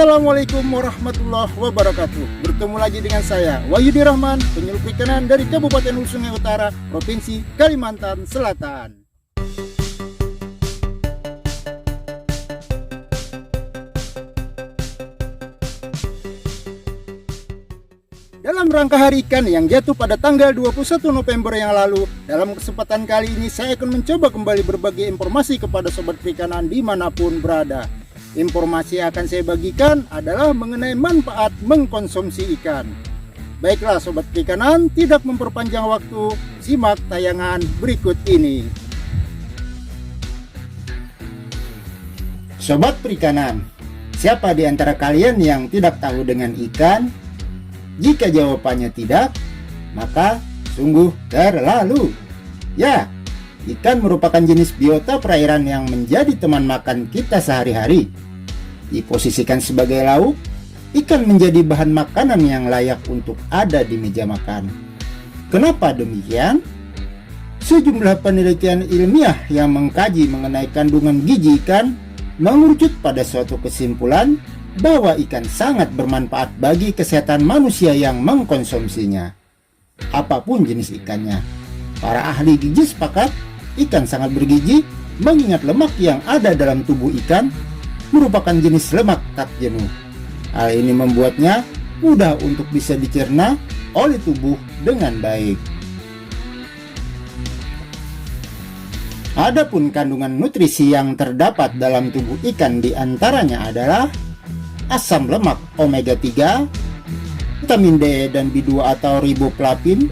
Assalamualaikum warahmatullahi wabarakatuh. Bertemu lagi dengan saya Wahyudi Rahman, penyuluh perikanan dari Kabupaten Hulu Sungai Utara, Provinsi Kalimantan Selatan. Dalam rangka Hari Ikan yang jatuh pada tanggal 21 November yang lalu, dalam kesempatan kali ini saya akan mencoba kembali berbagi informasi kepada sobat perikanan dimanapun berada. Informasi yang akan saya bagikan adalah mengenai manfaat mengkonsumsi ikan. Baiklah sobat perikanan, tidak memperpanjang waktu, simak tayangan berikut ini. Sobat perikanan, siapa di antara kalian yang tidak tahu dengan ikan? Jika jawabannya tidak, maka sungguh terlalu. Ya, ikan merupakan jenis biota perairan yang menjadi teman makan kita sehari-hari. Diposisikan sebagai lauk, ikan menjadi bahan makanan yang layak untuk ada di meja makan. Kenapa demikian? Sejumlah penelitian ilmiah yang mengkaji mengenai kandungan gizi ikan mengerucut pada suatu kesimpulan bahwa ikan sangat bermanfaat bagi kesehatan manusia yang mengkonsumsinya. Apapun jenis ikannya, para ahli gizi sepakat ikan sangat bergizi mengingat lemak yang ada dalam tubuh ikan merupakan jenis lemak tak jenuh. Hal ini membuatnya mudah untuk bisa dicerna oleh tubuh dengan baik. Adapun kandungan nutrisi yang terdapat dalam tubuh ikan diantaranya adalah asam lemak omega 3, vitamin D dan B2 atau riboflavin,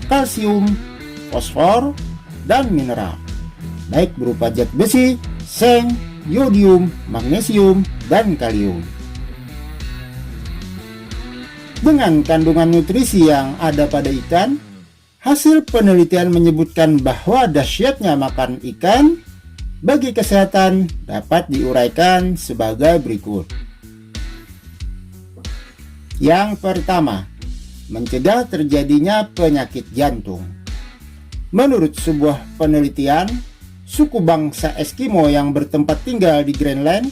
kalsium, fosfor, dan mineral, baik berupa zat besi, seng, yodium, magnesium, dan kalium. Dengan kandungan nutrisi yang ada pada ikan, hasil penelitian menyebutkan bahwa dahsyatnya makan ikan bagi kesehatan dapat diuraikan sebagai berikut. Yang pertama, mencegah terjadinya penyakit jantung. Menurut sebuah penelitian, suku bangsa Eskimo yang bertempat tinggal di Greenland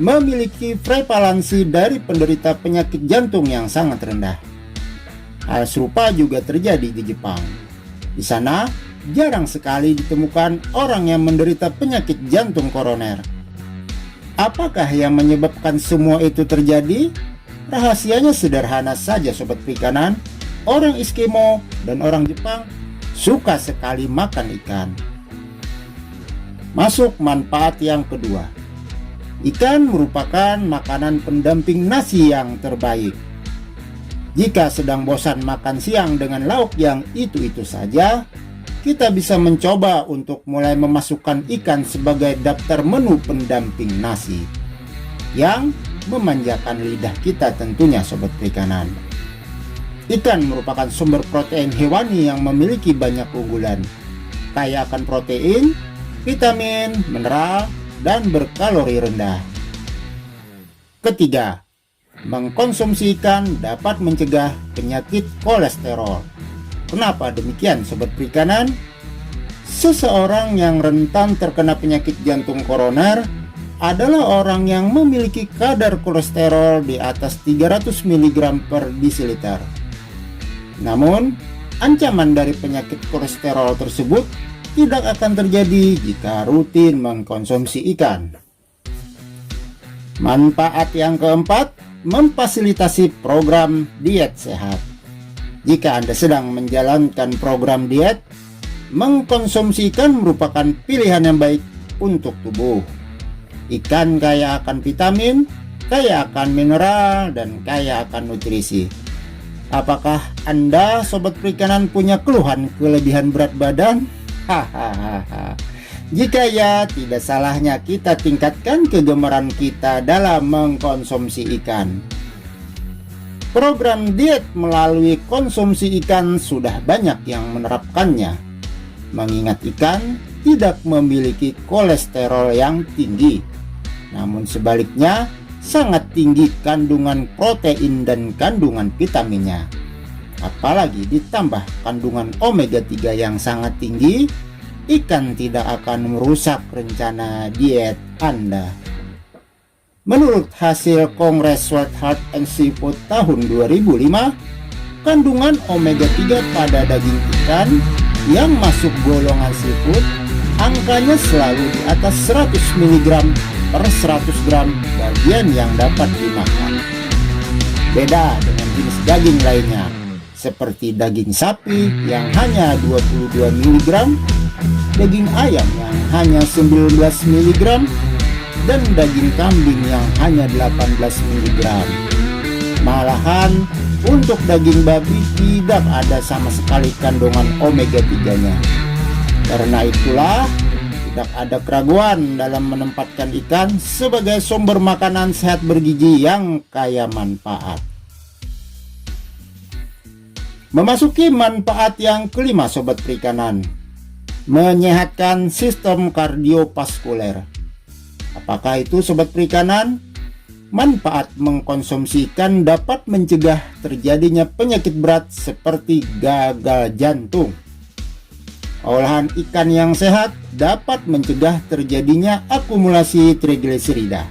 memiliki prevalensi dari penderita penyakit jantung yang sangat rendah. Hal serupa juga terjadi di Jepang. Di sana, jarang sekali ditemukan orang yang menderita penyakit jantung koroner. Apakah yang menyebabkan semua itu terjadi? Rahasianya sederhana saja sobat perikanan. Orang Eskimo dan orang Jepang suka sekali makan ikan. Masuk manfaat yang kedua. Ikan merupakan makanan pendamping nasi yang terbaik. Jika sedang bosan makan siang dengan lauk yang itu-itu saja, kita bisa mencoba untuk mulai memasukkan ikan sebagai daftar menu pendamping nasi yang memanjakan lidah kita tentunya sobat perikanan. Ikan merupakan sumber protein hewani yang memiliki banyak keunggulan, kaya akan protein, vitamin, mineral, dan berkalori rendah. Ketiga, mengkonsumsi ikan dapat mencegah penyakit kolesterol. Kenapa demikian sobat perikanan? Seseorang yang rentan terkena penyakit jantung koroner adalah orang yang memiliki kadar kolesterol di atas 300 mg per desiliter. Namun, ancaman dari penyakit kolesterol tersebut tidak akan terjadi jika rutin mengkonsumsi ikan. Manfaat yang keempat, memfasilitasi program diet sehat. Jika Anda sedang menjalankan program diet, mengkonsumsi ikan merupakan pilihan yang baik untuk tubuh. Ikan kaya akan vitamin, kaya akan mineral, dan kaya akan nutrisi. Apakah Anda sobat perikanan punya keluhan kelebihan berat badan? Hahaha. Jika ya, tidak salahnya kita tingkatkan kegemaran kita dalam mengkonsumsi ikan. Program diet melalui konsumsi ikan sudah banyak yang menerapkannya, mengingat ikan tidak memiliki kolesterol yang tinggi, namun sebaliknya sangat tinggi kandungan protein dan kandungan vitaminnya. Apalagi ditambah kandungan omega 3 yang sangat tinggi, ikan tidak akan merusak rencana diet Anda. Menurut hasil Kongres World Heart and Seafood tahun 2005, kandungan omega 3 pada daging ikan yang masuk golongan seafood angkanya selalu di atas 100 mg per 100 gram bagian yang dapat dimakan. Beda dengan jenis daging lainnya, seperti daging sapi yang hanya 22 mg, daging ayam yang hanya 19 mg, dan daging kambing yang hanya 18 mg. Malahan untuk daging babi tidak ada sama sekali kandungan omega 3-nya. Karena itulah tidak ada keraguan dalam menempatkan ikan sebagai sumber makanan sehat bergizi yang kaya manfaat. Memasuki manfaat yang kelima sobat perikanan, menyehatkan sistem kardiovaskuler. Apakah itu sobat perikanan? Manfaat mengkonsumsi ikan dapat mencegah terjadinya penyakit berat seperti gagal jantung. Olahan ikan yang sehat dapat mencegah terjadinya akumulasi trigliserida,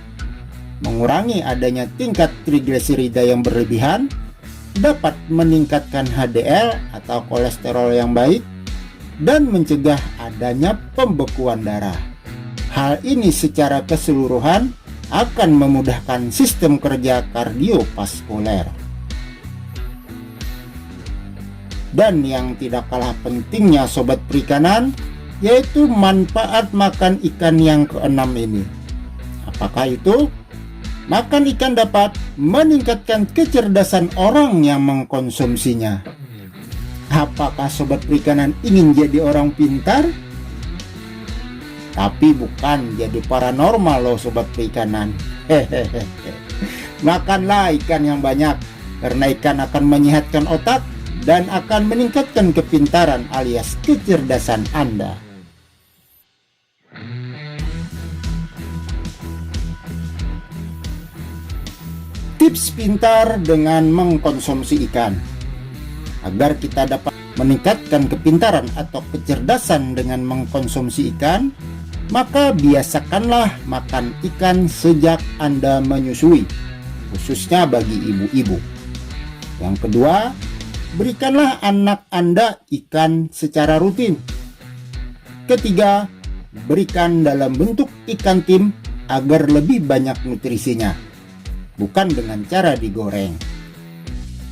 mengurangi adanya tingkat trigliserida yang berlebihan, dapat meningkatkan HDL atau kolesterol yang baik, dan mencegah adanya pembekuan darah. Hal ini secara keseluruhan akan memudahkan sistem kerja kardiovaskuler. Dan yang tidak kalah pentingnya sobat perikanan, yaitu manfaat makan ikan yang keenam ini. Apakah itu? Makan ikan dapat meningkatkan kecerdasan orang yang mengkonsumsinya. Apakah sobat perikanan ingin jadi orang pintar? Tapi bukan jadi paranormal loh sobat perikanan. Makanlah ikan yang banyak, karena ikan akan menyehatkan otak dan akan meningkatkan kepintaran alias kecerdasan Anda. Tips pintar dengan mengkonsumsi ikan. Agar kita dapat meningkatkan kepintaran atau kecerdasan dengan mengkonsumsi ikan, maka biasakanlah makan ikan sejak Anda menyusui, khususnya bagi ibu-ibu. Yang kedua, berikanlah anak Anda ikan secara rutin. Ketiga, berikan dalam bentuk ikan tim agar lebih banyak nutrisinya, bukan dengan cara digoreng.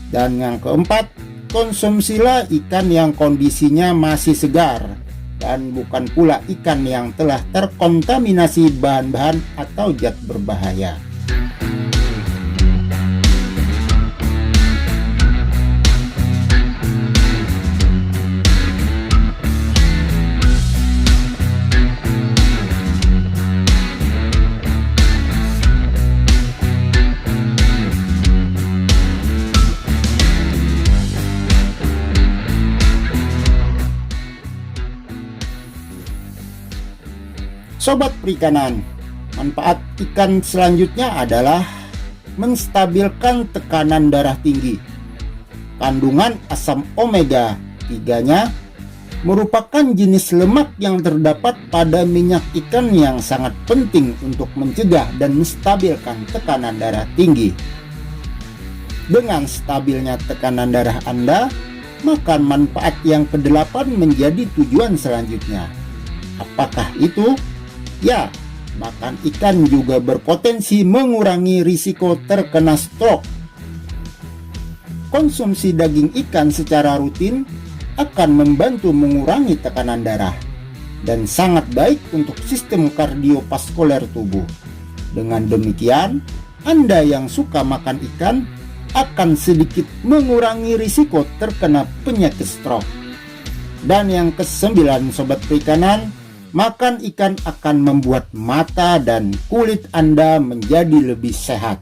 Dan yang keempat, konsumsilah ikan yang kondisinya masih segar, dan bukan pula ikan yang telah terkontaminasi bahan-bahan atau zat berbahaya. Sobat perikanan, manfaat ikan selanjutnya adalah menstabilkan tekanan darah tinggi. Kandungan asam omega 3-nya merupakan jenis lemak yang terdapat pada minyak ikan yang sangat penting untuk mencegah dan menstabilkan tekanan darah tinggi. Dengan stabilnya tekanan darah Anda, maka manfaat yang kedelapan menjadi tujuan selanjutnya. Apakah itu? Ya, makan ikan juga berpotensi mengurangi risiko terkena stroke. Konsumsi daging ikan secara rutin akan membantu mengurangi tekanan darah dan sangat baik untuk sistem kardiovaskuler tubuh. Dengan demikian, Anda yang suka makan ikan akan sedikit mengurangi risiko terkena penyakit stroke. Dan yang kesembilan sobat perikanan, makan ikan akan membuat mata dan kulit Anda menjadi lebih sehat.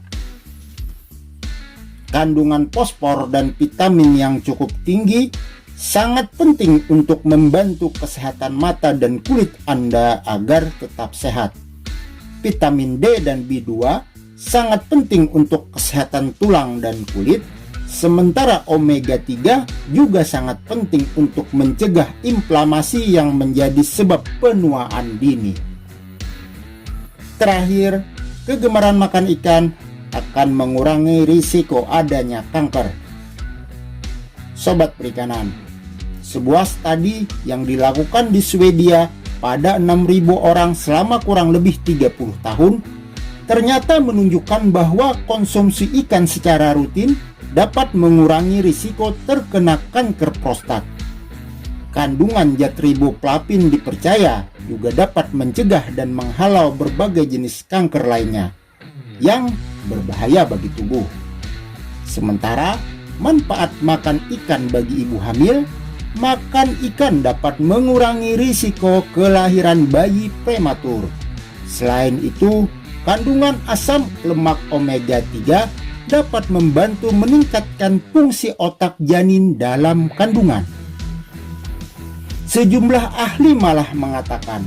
Kandungan fosfor dan vitamin yang cukup tinggi sangat penting untuk membantu kesehatan mata dan kulit Anda agar tetap sehat. Vitamin D dan B2 sangat penting untuk kesehatan tulang dan kulit. Sementara omega 3 juga sangat penting untuk mencegah inflamasi yang menjadi sebab penuaan dini. Terakhir, kegemaran makan ikan akan mengurangi risiko adanya kanker. Sobat Perikanan, sebuah studi yang dilakukan di Swedia pada 6.000 orang selama kurang lebih 30 tahun ternyata menunjukkan bahwa konsumsi ikan secara rutin dapat mengurangi risiko terkena kanker prostat. Kandungan zat riboflavin dipercaya juga dapat mencegah dan menghalau berbagai jenis kanker lainnya yang berbahaya bagi tubuh. Sementara manfaat makan ikan bagi ibu hamil, makan ikan dapat mengurangi risiko kelahiran bayi prematur. Selain itu, kandungan asam lemak omega 3 dapat membantu meningkatkan fungsi otak janin dalam kandungan. Sejumlah ahli malah mengatakan,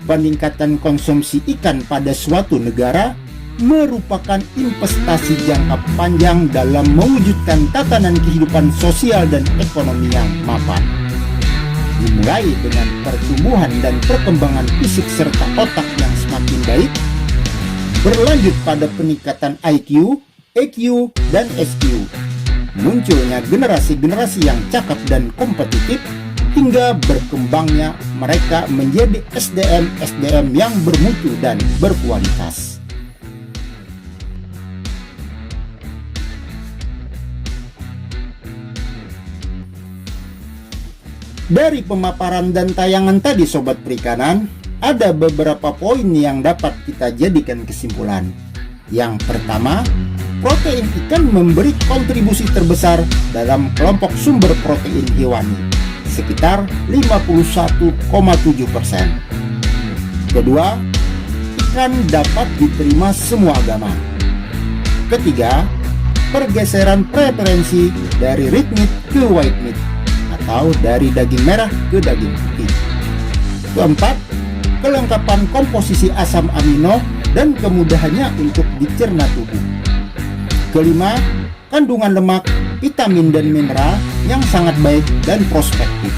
peningkatan konsumsi ikan pada suatu negara merupakan investasi jangka panjang dalam mewujudkan tatanan kehidupan sosial dan ekonomi yang mapan. Dimulai dengan pertumbuhan dan perkembangan fisik serta otak yang semakin baik, berlanjut pada peningkatan IQ, EQ, dan SQ, munculnya generasi-generasi yang cakap dan kompetitif, hingga berkembangnya mereka menjadi SDM yang bermutu dan berkualitas. Dari pemaparan dan tayangan tadi Sobat Perikanan, ada beberapa poin yang dapat kita jadikan kesimpulan. Yang pertama, protein ikan memberi kontribusi terbesar dalam kelompok sumber protein hewani, sekitar 51,7%. Kedua, ikan dapat diterima semua agama. Ketiga, pergeseran preferensi dari red meat ke white meat atau dari daging merah ke daging putih. Keempat, kelengkapan komposisi asam amino dan kemudahannya untuk dicerna tubuh. Kelima, kandungan lemak, vitamin dan mineral yang sangat baik dan prospektif.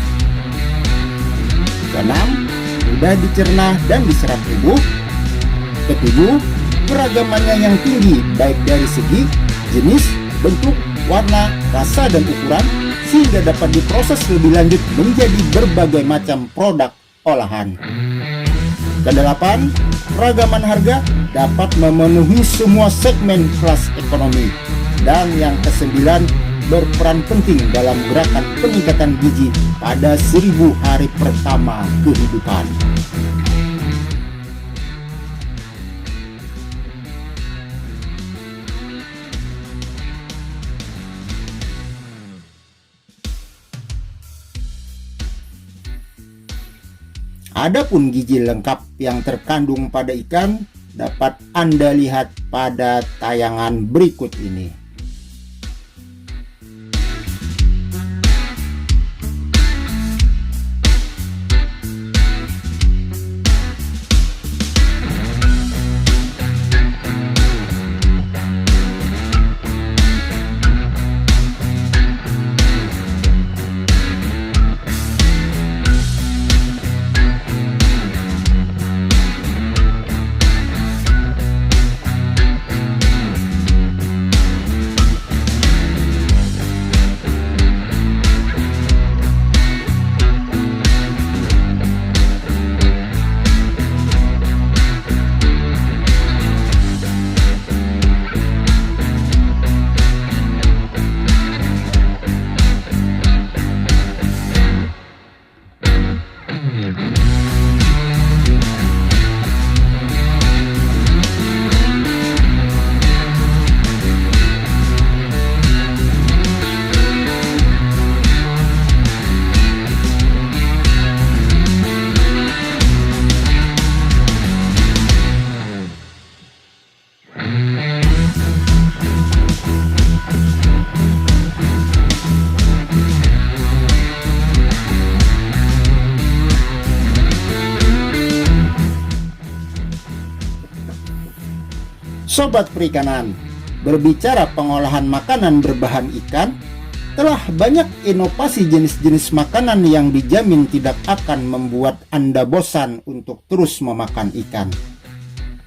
Keenam, mudah dicerna dan diserap tubuh. Ketujuh, keragamannya yang tinggi baik dari segi jenis, bentuk, warna, rasa, dan ukuran, sehingga dapat diproses lebih lanjut menjadi berbagai macam produk olahan. Kedelapan, keragaman harga dapat memenuhi semua segmen kelas ekonomi. Dan yang kesembilan, berperan penting dalam gerakan peningkatan gizi pada 1000 hari pertama kehidupan. Adapun gizi lengkap yang terkandung pada ikan dapat Anda lihat pada tayangan berikut ini. Sobat Perikanan, berbicara pengolahan makanan berbahan ikan, telah banyak inovasi jenis-jenis makanan yang dijamin tidak akan membuat Anda bosan untuk terus memakan ikan.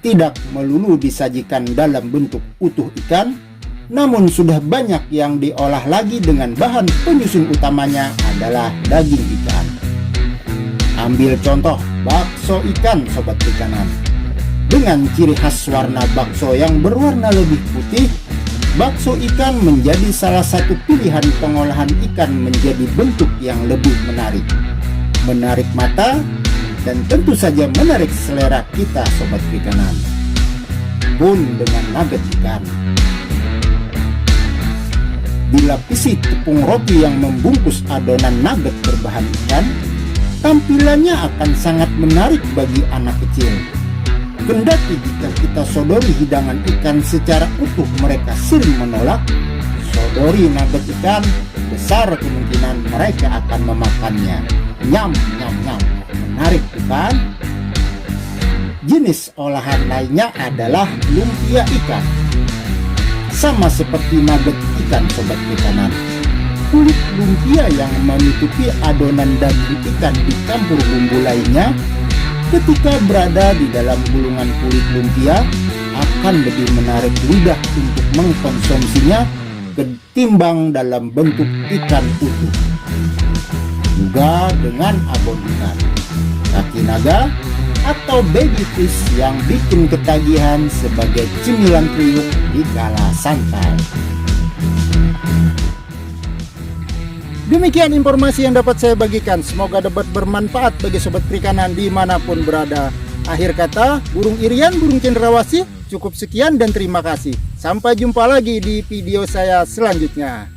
tidak melulu disajikan dalam bentuk utuh ikan, namun sudah banyak yang diolah lagi dengan bahan penyusun utamanya adalah daging ikan. Ambil contoh bakso ikan sobat perikanan. Dengan ciri khas warna bakso yang berwarna lebih putih, bakso ikan menjadi salah satu pilihan pengolahan ikan menjadi bentuk yang lebih menarik. Menarik mata dan tentu saja menarik selera kita sobat perikanan. Pun dengan nugget ikan. Dilapisi tepung roti yang membungkus adonan nugget berbahan ikan, tampilannya akan sangat menarik bagi anak kecil. Kendati jika kita sodori hidangan ikan secara utuh mereka sering menolak, sodori nugget ikan, besar kemungkinan mereka akan memakannya. Nyam, nyam, nyam. Menarik bukan? Jenis olahan lainnya adalah lumpia ikan. Sama seperti nugget ikan sobat perikanan. Kulit lumpia yang menutupi adonan daging ikan dicampur bumbu lainnya, ketika berada di dalam gulungan kulit lumpia akan lebih menarik lidah untuk mengkonsumsinya ketimbang dalam bentuk ikan utuh. Juga dengan abon ikan, kaki naga, atau baby fish yang bikin ketagihan sebagai cemilan kriuk di kala santai. Demikian informasi yang dapat saya bagikan. Semoga dapat bermanfaat bagi sobat perikanan dimanapun berada. Akhir kata, burung irian, burung cendrawasih, cukup sekian dan terima kasih. Sampai jumpa lagi di video saya selanjutnya.